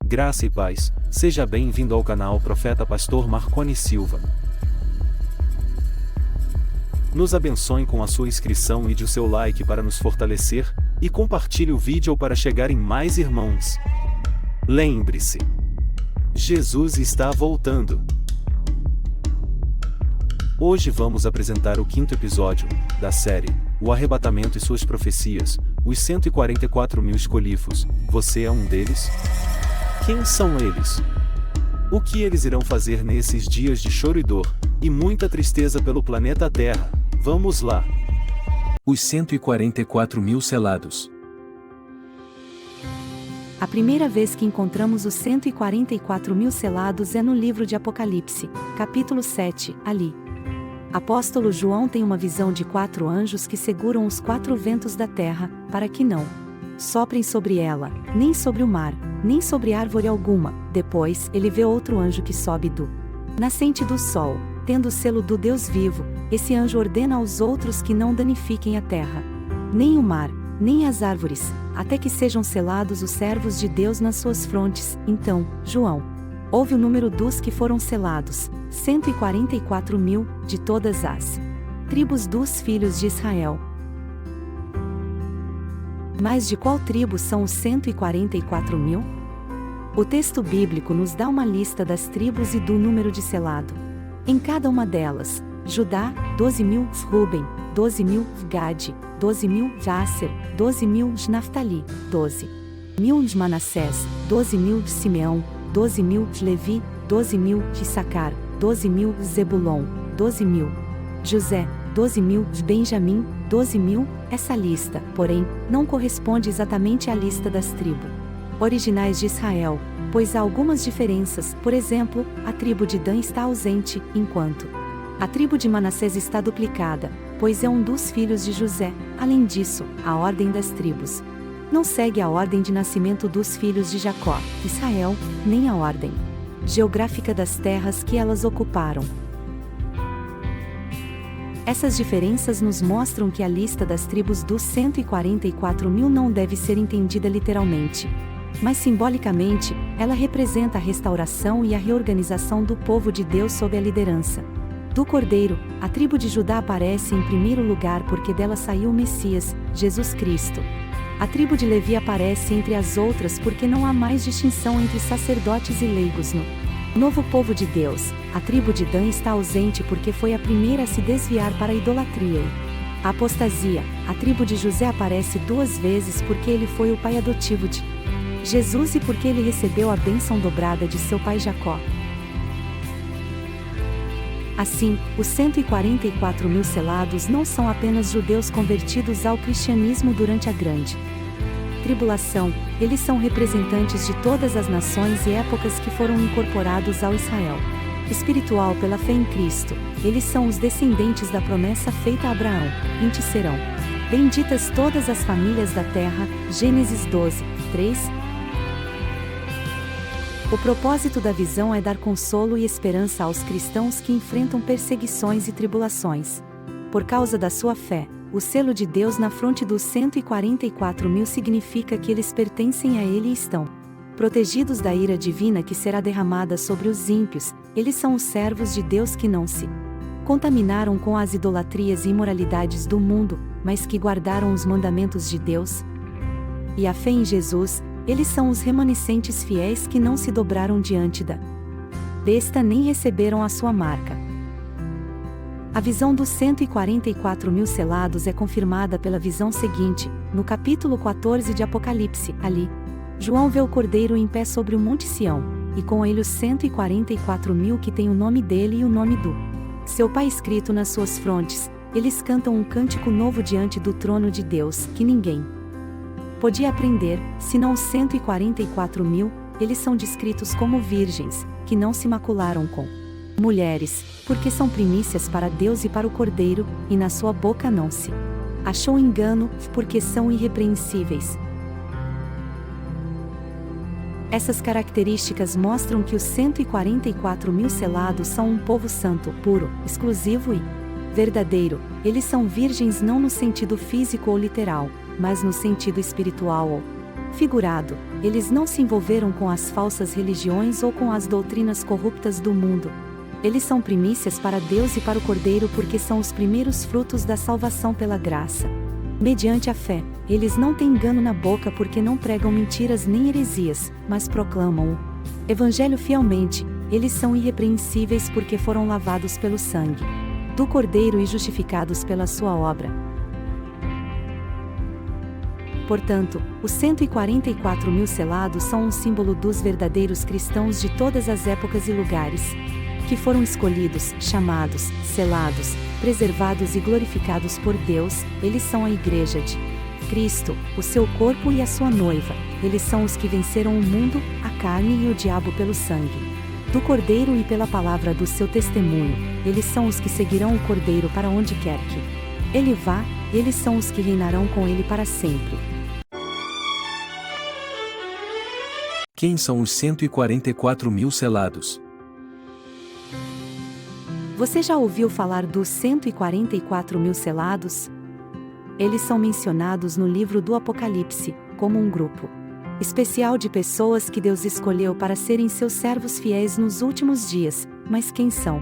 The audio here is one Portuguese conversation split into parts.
Graça e paz, seja bem-vindo ao canal Profeta Pastor Marconi Silva. Nos abençoe com a sua inscrição e de o seu like para nos fortalecer, e compartilhe o vídeo para chegar em mais irmãos. Lembre-se, Jesus está voltando. Hoje vamos apresentar o quinto episódio da série, O Arrebatamento e Suas Profecias, os 144 mil escolhidos. Você é um deles? Quem são eles? O que eles irão fazer nesses dias de choro e dor, e muita tristeza pelo planeta Terra? Vamos lá! Os 144 mil selados. A primeira vez que encontramos os 144 mil selados é no livro de Apocalipse, capítulo 7, ali. Apóstolo João tem uma visão de 4 anjos que seguram os 4 ventos da terra, para que não soprem sobre ela, nem sobre o mar, nem sobre árvore alguma. Depois, ele vê outro anjo que sobe do nascente do sol, tendo o selo do Deus vivo. Esse anjo ordena aos outros que não danifiquem a terra, nem o mar, nem as árvores, até que sejam selados os servos de Deus nas suas frontes. Então, João ouve o número dos que foram selados, 144 mil, de todas as tribos dos filhos de Israel. Mas de qual tribo são os 144 mil? O texto bíblico nos dá uma lista das tribos e do número de selado. Em cada uma delas, Judá, 12 mil, Ruben, 12 mil, Gade, 12 mil, Asser, 12 mil, Naftali, 12 mil, Manassés, 12 mil, Simeão, 12 mil, Levi, 12 mil, Issacar, 12 mil, Zebulon, 12 mil, José, 12 mil, Benjamim, 12 mil. Essa lista, porém, não corresponde exatamente à lista das tribos originais de Israel, pois há algumas diferenças. Por exemplo, a tribo de Dan está ausente, enquanto a tribo de Manassés está duplicada, pois é um dos filhos de José. Além disso, a ordem das tribos não segue a ordem de nascimento dos filhos de Jacó, Israel, nem a ordem geográfica das terras que elas ocuparam. Essas diferenças nos mostram que a lista das tribos dos 144 mil não deve ser entendida literalmente, mas simbolicamente, ela representa a restauração e a reorganização do povo de Deus sob a liderança do Cordeiro. A tribo de Judá aparece em primeiro lugar porque dela saiu o Messias, Jesus Cristo. A tribo de Levi aparece entre as outras porque não há mais distinção entre sacerdotes e leigos no novo povo de Deus. A tribo de Dan está ausente porque foi a primeira a se desviar para a idolatria e a apostasia. A tribo de José aparece 2 vezes porque ele foi o pai adotivo de Jesus e porque ele recebeu a bênção dobrada de seu pai Jacó. Assim, os 144 mil selados não são apenas judeus convertidos ao cristianismo durante a grande tribulação, eles são representantes de todas as nações e épocas que foram incorporados ao Israel espiritual pela fé em Cristo. Eles são os descendentes da promessa feita a Abraão. Em ti serão benditas todas as famílias da terra. Gênesis 12, 3. O propósito da visão é dar consolo e esperança aos cristãos que enfrentam perseguições e tribulações. Por causa da sua fé, o selo de Deus na fronte dos 144 mil significa que eles pertencem a Ele e estão protegidos da ira divina que será derramada sobre os ímpios. Eles são os servos de Deus que não se contaminaram com as idolatrias e imoralidades do mundo, mas que guardaram os mandamentos de Deus e a fé em Jesus. Eles são os remanescentes fiéis que não se dobraram diante da besta nem receberam a sua marca. A visão dos 144 mil selados é confirmada pela visão seguinte, no capítulo 14 de Apocalipse. Ali, João vê o Cordeiro em pé sobre o Monte Sião, e com ele os 144 mil que têm o nome dele e o nome do seu Pai escrito nas suas frontes. Eles cantam um cântico novo diante do trono de Deus, que ninguém podia aprender, senão os 144 mil. Eles são descritos como virgens, que não se macularam com mulheres, porque são primícias para Deus e para o Cordeiro, e na sua boca não se achou engano, porque são irrepreensíveis. Essas características mostram que os 144 mil selados são um povo santo, puro, exclusivo e verdadeiro. Eles são virgens não no sentido físico ou literal, mas no sentido espiritual ou Figurado, eles não se envolveram com as falsas religiões ou com as doutrinas corruptas do mundo. Eles são primícias para Deus e para o Cordeiro porque são os primeiros frutos da salvação pela graça. Mediante a fé, eles não têm engano na boca porque não pregam mentiras nem heresias, mas proclamam o Evangelho fielmente. Eles são irrepreensíveis porque foram lavados pelo sangue do Cordeiro e justificados pela sua obra. Portanto, os 144.000 selados são um símbolo dos verdadeiros cristãos de todas as épocas e lugares, que foram escolhidos, chamados, selados, preservados e glorificados por Deus. Eles são a Igreja de Cristo, o seu corpo e a sua noiva. Eles são os que venceram o mundo, a carne e o diabo pelo sangue do Cordeiro e pela palavra do seu testemunho. Eles são os que seguirão o Cordeiro para onde quer que ele vá. Eles são os que reinarão com ele para sempre. Quem são os 144.000 selados? Você já ouviu falar dos 144.000 selados? Eles são mencionados no livro do Apocalipse, como um grupo especial de pessoas que Deus escolheu para serem seus servos fiéis nos últimos dias. Mas quem são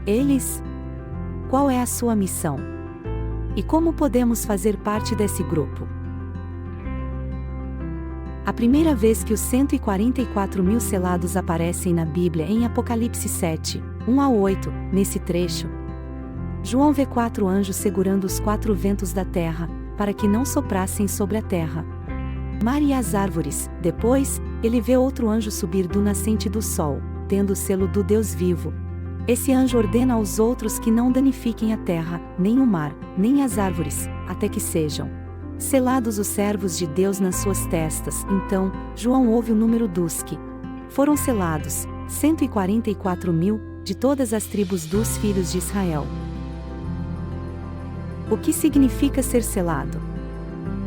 eles? Qual é a sua missão? E como podemos fazer parte desse grupo? A primeira vez que os 144.000 selados aparecem na Bíblia é em Apocalipse 7, 1-8, nesse trecho. João vê 4 anjos segurando os 4 ventos da terra, para que não soprassem sobre a terra, mar e as árvores. Depois, ele vê outro anjo subir do nascente do sol, tendo o selo do Deus vivo. Esse anjo ordena aos outros que não danifiquem a terra, nem o mar, nem as árvores, até que sejam selados os servos de Deus nas suas testas. Então, João ouve o número dos que foram selados, 144.000, de todas as tribos dos filhos de Israel. O que significa ser selado?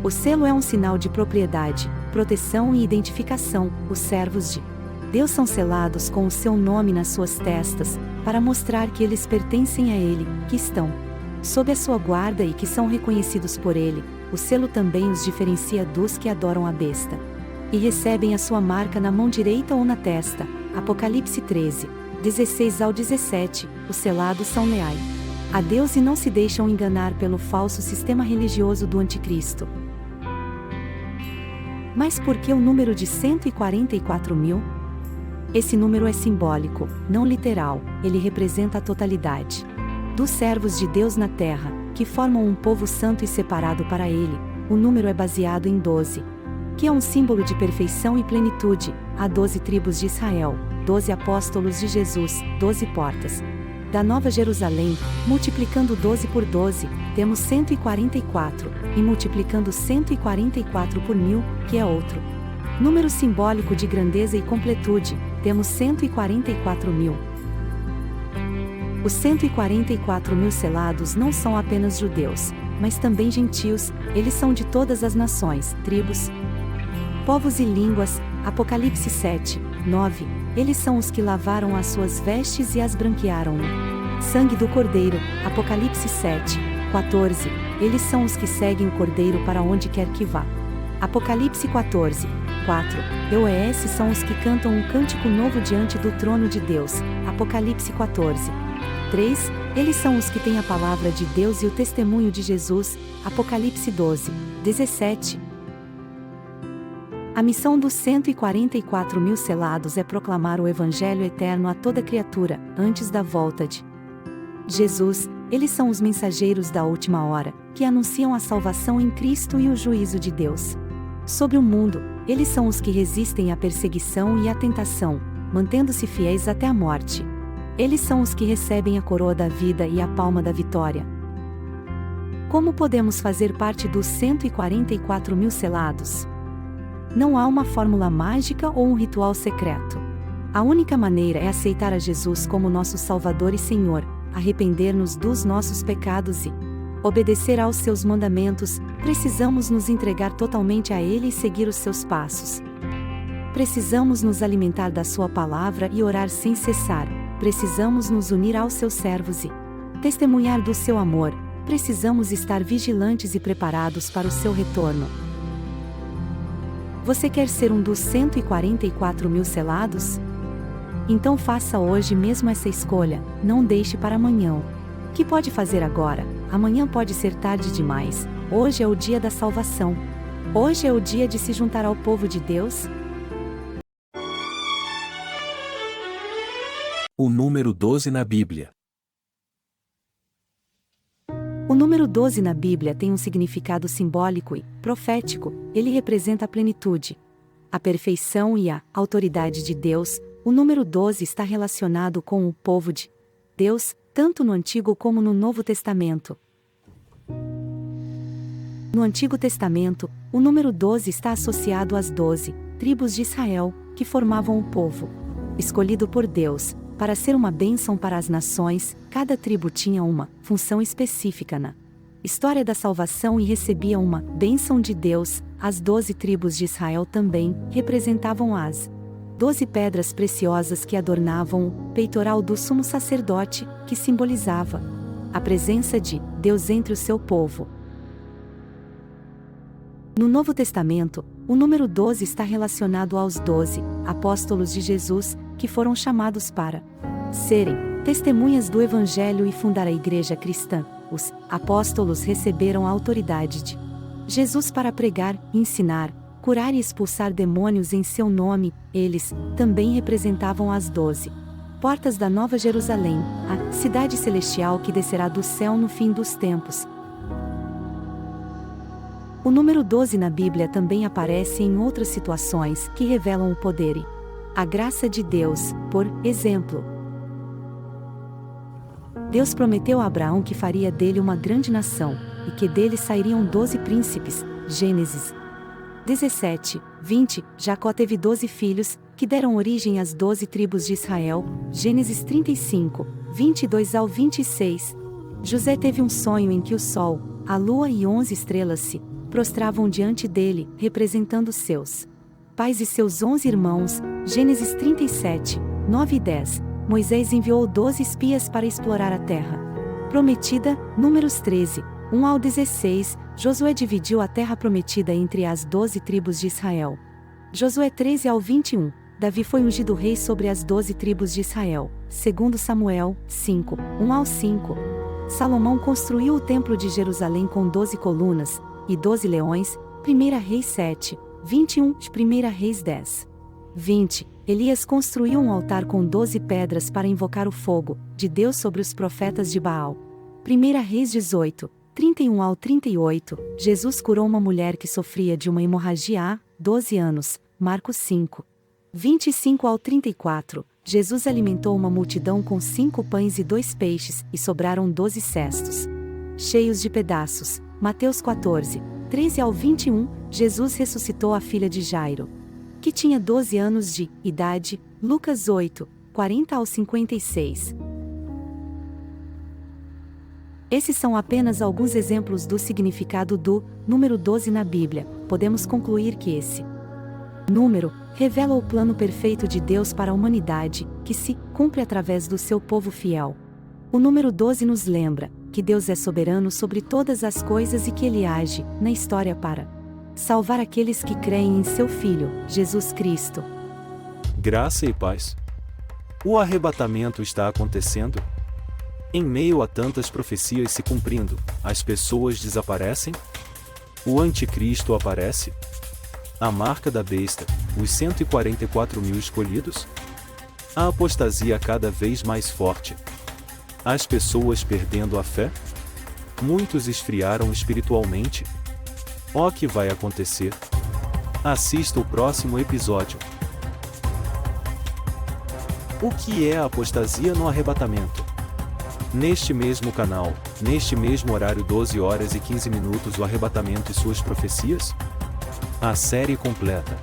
O selo é um sinal de propriedade, proteção e identificação. Os servos de Deus são selados com o seu nome nas suas testas, para mostrar que eles pertencem a Ele, que estão sob a sua guarda e que são reconhecidos por Ele. O selo também os diferencia dos que adoram a besta e recebem a sua marca na mão direita ou na testa. Apocalipse 13, 16-17. Os selados são leais a Deus e não se deixam enganar pelo falso sistema religioso do anticristo. Mas por que o número de 144.000? Esse número é simbólico, não literal. Ele representa a totalidade dos servos de Deus na terra, que formam um povo santo e separado para Ele. O número é baseado em 12, que é um símbolo de perfeição e plenitude. Há 12 tribos de Israel, 12 apóstolos de Jesus, 12 portas da Nova Jerusalém. Multiplicando 12 por 12, temos 144, e multiplicando 144 por 1000, que é outro número simbólico de grandeza e completude, temos 144.000. Os 144.000 selados não são apenas judeus, mas também gentios. Eles são de todas as nações, tribos, povos e línguas. Apocalipse 7, 9. Eles são os que lavaram as suas vestes e as branquearam no sangue do Cordeiro. Apocalipse 7, 14. Eles são os que seguem o Cordeiro para onde quer que vá. Apocalipse 14, 4. Esses são os que cantam um cântico novo diante do trono de Deus. Apocalipse 14, 3. Eles são os que têm a palavra de Deus e o testemunho de Jesus. Apocalipse 12, 17. A missão dos 144.000 selados é proclamar o Evangelho eterno a toda criatura, antes da volta de Jesus. Eles são os mensageiros da última hora, que anunciam a salvação em Cristo e o juízo de Deus sobre o mundo. Eles são os que resistem à perseguição e à tentação, mantendo-se fiéis até a morte. Eles são os que recebem a coroa da vida e a palma da vitória. Como podemos fazer parte dos 144.000 selados? Não há uma fórmula mágica ou um ritual secreto. A única maneira é aceitar a Jesus como nosso Salvador e Senhor, arrepender-nos dos nossos pecados e obedecer aos seus mandamentos. Precisamos nos entregar totalmente a Ele e seguir os seus passos. Precisamos nos alimentar da sua palavra e orar sem cessar. Precisamos nos unir aos seus servos e testemunhar do seu amor. Precisamos estar vigilantes e preparados para o seu retorno. Você quer ser um dos 144 mil selados? Então faça hoje mesmo essa escolha, não deixe para amanhã. O que pode fazer agora? Amanhã pode ser tarde demais. Hoje é o dia da salvação. Hoje é o dia de se juntar ao povo de Deus. O número 12 na Bíblia. O número 12 na Bíblia tem um significado simbólico e profético. Ele representa a plenitude, a perfeição e a autoridade de Deus. O número 12 está relacionado com o povo de Deus, tanto no Antigo como no Novo Testamento. No Antigo Testamento, o número 12 está associado às 12 tribos de Israel, que formavam o povo escolhido por Deus para ser uma bênção para as nações. Cada tribo tinha uma função específica na história da salvação e recebia uma bênção de Deus. As 12 tribos de Israel também representavam as 12 pedras preciosas que adornavam o peitoral do sumo sacerdote, que simbolizava a presença de Deus entre o seu povo. No Novo Testamento, o número 12 está relacionado aos 12 apóstolos de Jesus, que foram chamados para serem testemunhas do Evangelho e fundar a igreja cristã. Os apóstolos receberam a autoridade de Jesus para pregar, ensinar, curar e expulsar demônios em seu nome. Eles também representavam as 12 portas da Nova Jerusalém, a cidade celestial que descerá do céu no fim dos tempos. O número 12 na Bíblia também aparece em outras situações que revelam o poder e a graça de Deus. Por exemplo, Deus prometeu a Abraão que faria dele uma grande nação, e que dele sairiam 12 príncipes. Gênesis 17, 20. Jacó teve 12 filhos, que deram origem às 12 tribos de Israel. Gênesis 35, 22 ao 26. José teve um sonho em que o sol, a lua e 11 estrelas se prostravam diante dele, representando seus pais e seus 11 irmãos. Gênesis 37, 9 e 10. Moisés enviou 12 espias para explorar a terra prometida. Números 13, 1 ao 16. Josué dividiu a terra prometida entre as 12 tribos de Israel. Josué 13 ao 21. Davi foi ungido rei sobre as 12 tribos de Israel. 2 Samuel 5, 1 ao 5. Salomão construiu o templo de Jerusalém com 12 colunas e 12 leões. 1 Reis 7, 21. 1 Reis 10, 20. Elias construiu um altar com 12 pedras para invocar o fogo de Deus sobre os profetas de Baal. 1 Reis 18, 31 ao 38. Jesus curou uma mulher que sofria de uma hemorragia há 12 anos. Marcos 5, 25 ao 34. Jesus alimentou uma multidão com 5 pães e 2 peixes, e sobraram 12 cestos cheios de pedaços. Mateus 14, 13 ao 21. Jesus ressuscitou a filha de Jairo, que tinha 12 anos de idade. Lucas 8, 40 ao 56. Esses são apenas alguns exemplos do significado do número 12 na Bíblia. Podemos concluir que esse número revela o plano perfeito de Deus para a humanidade, que se cumpre através do seu povo fiel. O número 12 nos lembra que Deus é soberano sobre todas as coisas e que Ele age na história para salvar aqueles que creem em seu Filho, Jesus Cristo. Graça e paz. O arrebatamento está acontecendo? Em meio a tantas profecias se cumprindo, as pessoas desaparecem? O anticristo aparece? A marca da besta, os 144 mil escolhidos? A apostasia cada vez mais forte? As pessoas perdendo a fé? Muitos esfriaram espiritualmente? O que vai acontecer? Assista o próximo episódio. O que é a apostasia no arrebatamento? Neste mesmo canal, neste mesmo horário 12 horas e 15 minutos, o arrebatamento e suas profecias? A série completa.